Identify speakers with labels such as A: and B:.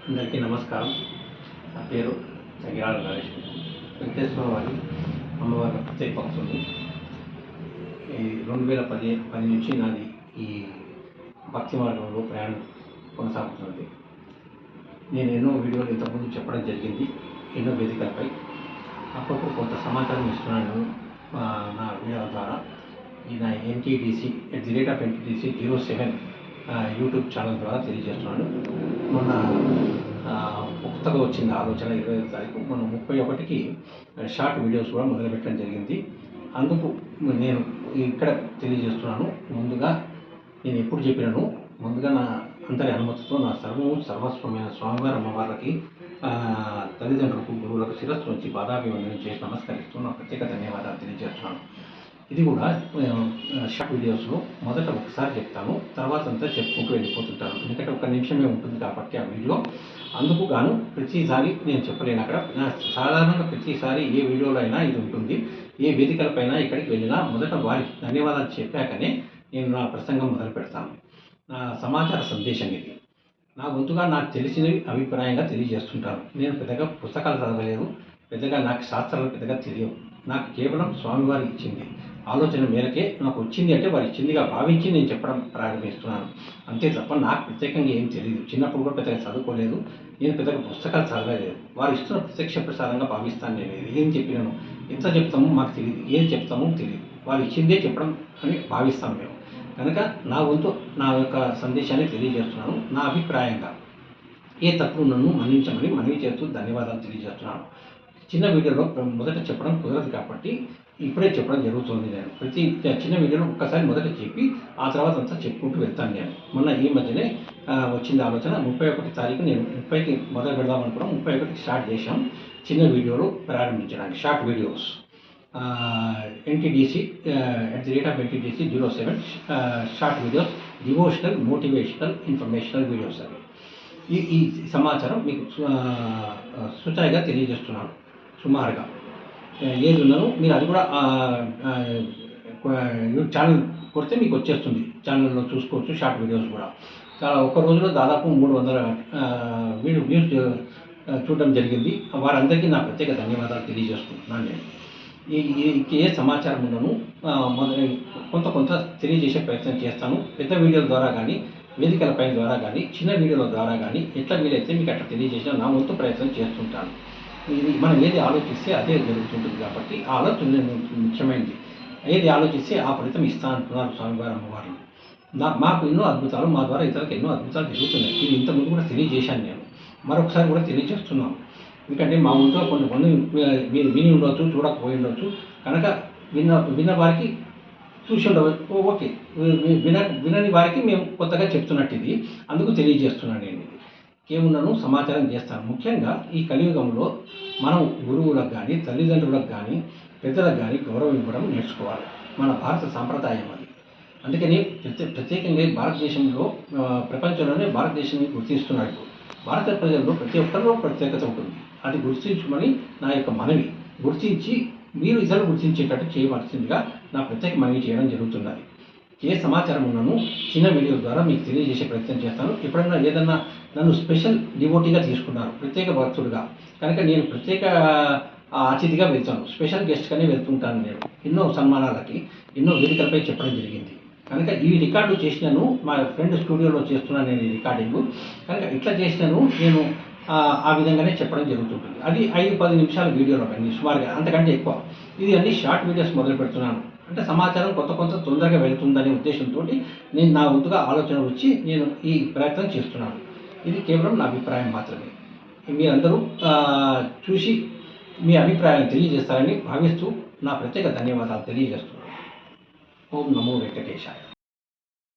A: అందరికీ నమస్కారం. నా పేరు చంగిరాల నరేష్. వెంకటేశ్వర వారి అమ్మవారి ప్రత్యేక భక్తుడు. ఈ 2010 నుంచి నాది ఈ భక్తి మార్గంలో ప్రయాణం కొనసాగుతున్నది. నేను ఎన్నో వీడియోలు ఇంతకుముందు చెప్పడం జరిగింది, ఎన్నో వేదికలపై. అప్పుడప్పుడు కొంత సమాచారం ఇస్తున్నాను నా వీడియోల ద్వారా. ఈ నా NTDC@NTDC07 యూట్యూబ్ ఛానల్ ద్వారా తెలియజేస్తున్నాను. మొన్న కొత్తగా వచ్చింది ఆలోచన 25వ తారీఖు, మనం 31కి షార్ట్ వీడియోస్ కూడా మొదలుపెట్టడం జరిగింది. అందుకు నేను ఇక్కడ తెలియజేస్తున్నాను. ముందుగా నేను ఎప్పుడు చెప్పినాను, ముందుగా నా అందరి అనుమతితో నా సర్వస్వమైన స్వామివారి అమ్మవార్లకి, తల్లిదండ్రులకు, గురువులకు శిరస్సు నుంచి పాదాభివందనం చేసి నమస్కరిస్తూ నా ప్రత్యేక ధన్యవాదాలు తెలియజేస్తున్నాను. ఇది కూడా షార్ట్ వీడియోస్లో మొదట ఒకసారి చెప్తాను, తర్వాత అంతా చెప్పుకుంటూ వెళ్ళిపోతుంటాను. ఎందుకంటే ఒక నిమిషమే ఉంటుంది కాబట్టి ఆ వీడియో. అందుకు గాను ప్రతిసారి నేను చెప్పలేను. అక్కడ సాధారణంగా ప్రతిసారి ఏ వీడియోలో అయినా ఇది ఉంటుంది. ఏ వేదికలపైన ఇక్కడికి వెళ్ళినా మొదట వారికి ధన్యవాదాలు చెప్పాకనే నేను నా ప్రసంగం మొదలు పెడతాను. నా సమాచార సందేశం ఇది. నా వంతుగా నాకు తెలిసినవి అభిప్రాయంగా తెలియజేస్తుంటాను. నేను పెద్దగా పుస్తకాలు చదవలేదు, పెద్దగా నాకు శాస్త్రాలు పెద్దగా తెలియవు. నాకు కేవలం స్వామివారి ఇచ్చింది ఆలోచన మేరకే నాకు వచ్చింది, అంటే వారు ఇచ్చిందిగా భావించి నేను చెప్పడం ప్రారంభిస్తున్నాను. అంతే తప్ప నాకు ప్రత్యేకంగా ఏం తెలియదు. చిన్నప్పుడు కూడా పెద్దగా చదువుకోలేదు, నేను పెద్దగా పుస్తకాలు చదవలేదు. వారు ఇస్తున్న ప్రత్యక్ష ప్రసాదంగా భావిస్తాను. నేను ఏం చెప్పినాను, ఎంత చెప్తామో మాకు తెలియదు, ఏం చెప్తామో తెలియదు. వారు ఇచ్చిందే చెప్పడం అని భావిస్తాం మేము. కనుక నా వంతు నా యొక్క సందేశాన్ని తెలియజేస్తున్నాను. నా అభిప్రాయంగా ఏ తప్పులు నన్ను మన్నించమని మనవి చేస్తూ ధన్యవాదాలు తెలియజేస్తున్నాను. చిన్న వీడియోలో మొదట చెప్పడం కుదరదు కాబట్టి ఇప్పుడే చెప్పడం జరుగుతుంది. నేను ప్రతి చిన్న వీడియోలో ఒక్కసారి మొదట చెప్పి ఆ తర్వాత అంతా చెప్పుకుంటూ వెళ్తాను. నేను మొన్న ఈ మధ్యనే వచ్చింది ఆలోచన. 31 తారీఖు నేను 30కి మొదలు పెడదాం అనుకున్నాం. 31కి స్టార్ట్ చేశాం చిన్న వీడియోలు ప్రారంభించడానికి. Short videos NTDC@NTDC07 short videos, devotional, motivational, informational videos అవి. ఈ సమాచారం మీకు సుచాయిగా తెలియజేస్తున్నాను. సుమారుగా ఏది ఉన్నారో మీరు అది కూడా ఛానల్ కొడితే మీకు వచ్చేస్తుంది. ఛానల్లో చూసుకోవచ్చు షార్ట్ వీడియోస్ కూడా. చాలా ఒక రోజులో దాదాపు 300 వ్యూస్ చూడడం జరిగింది. వారందరికీ నా ప్రత్యేక ధన్యవాదాలు తెలియజేసుకుంటున్నాను. నేను ఏ సమాచారం ఉన్నాను కొంత తెలియజేసే ప్రయత్నం చేస్తాను. పెద్ద వీడియోల ద్వారా కానీ, వేదికలపై ద్వారా కానీ, చిన్న వీడియోల ద్వారా కానీ ఎట్లా వీలైతే మీకు అట్లా తెలియజేసిన నా వంతు ప్రయత్నం చేస్తుంటాను. ఇది మనం ఏది ఆలోచిస్తే అదే జరుగుతుంటుంది కాబట్టి ఆ ఆలోచన ముఖ్యమైనది. ఏది ఆలోచిస్తే ఆ ఫలితం ఇస్తా అంటున్నారు స్వామివారి అమ్మవారు. మాకు ఎన్నో అద్భుతాలు, మా ద్వారా ఇతరులకు ఎన్నో అద్భుతాలు జరుగుతున్నాయి. ఇది ఇంతకుముందు కూడా తెలియజేశాను నేను, మరొకసారి కూడా తెలియజేస్తున్నాను. ఎందుకంటే మా ఊరిలో కొన్ని మీరు విని ఉండవచ్చు, చూడకపోయి ఉండవచ్చు. కనుక విన్న వారికి చూసి ఉండవచ్చు, ఓకే. వినని వారికి మేము కొత్తగా చెప్తున్నట్టు ఇది, అందుకు తెలియజేస్తున్నాను నేను. ఇది కేవలం సమాచారం చేస్తాను. ముఖ్యంగా ఈ కలియుగంలో మనం గురువులకు కానీ, తల్లిదండ్రులకు కానీ, పెద్దలకు కానీ గౌరవం ఇవ్వడం నేర్చుకోవాలి. మన భారత సాంప్రదాయం అది. అందుకని ప్రత్యేకంగా భారతదేశంలో, ప్రపంచంలోనే భారతదేశాన్ని గుర్తిస్తున్నాడు. భారత ప్రజల్లో ప్రతి ఒక్కరిలో ప్రత్యేకత ఉంటుంది. అది గుర్తించమని నా యొక్క మనవి. గుర్తించి మీరు ఇతరులు గుర్తించేటట్టు చేయవలసిందిగా నా ప్రత్యేక మనవి చేయడం జరుగుతున్నది. ఏ సమాచారం ఉన్నాను చిన్న వీడియో ద్వారా మీకు తెలియజేసే ప్రయత్నం చేస్తాను. ఎప్పుడైనా ఏదన్నా నన్ను స్పెషల్ డివోటీగా తీసుకున్నారు, ప్రత్యేక భక్తుడిగా, కనుక నేను ప్రత్యేక అతిథిగా వెళ్తాను. స్పెషల్ గెస్ట్గానే వెళ్తుంటాను. నేను ఎన్నో సన్మానాలకి, ఎన్నో వేదికలపై చెప్పడం జరిగింది. కనుక ఈ రికార్డు చేసినాను, మా ఫ్రెండ్ స్టూడియోలో చేస్తున్నాను నేను ఈ రికార్డింగు. కనుక ఇట్లా చేసినాను నేను ఆ విధంగానే చెప్పడం జరుగుతుంటుంది. అది 5-10 నిమిషాల వీడియోలో అన్నీ సుమారుగా, అంతకంటే ఎక్కువ. ఇది అన్ని షార్ట్ వీడియోస్ మొదలు పెడుతున్నాను. అంటే సమాచారం కొంత తొందరగా వెళుతుందనే ఉద్దేశంతో నేను నా వంతుగా ఆలోచన వచ్చి నేను ఈ ప్రయత్నం చేస్తున్నాను. ఇది కేవలం నా అభిప్రాయం మాత్రమే. మీరందరూ చూసి మీ అభిప్రాయాన్ని తెలియజేస్తారని భావిస్తూ నా ప్రత్యేక ధన్యవాదాలు తెలియజేస్తున్నాను. ఓం నమో వెంకటేశాయ.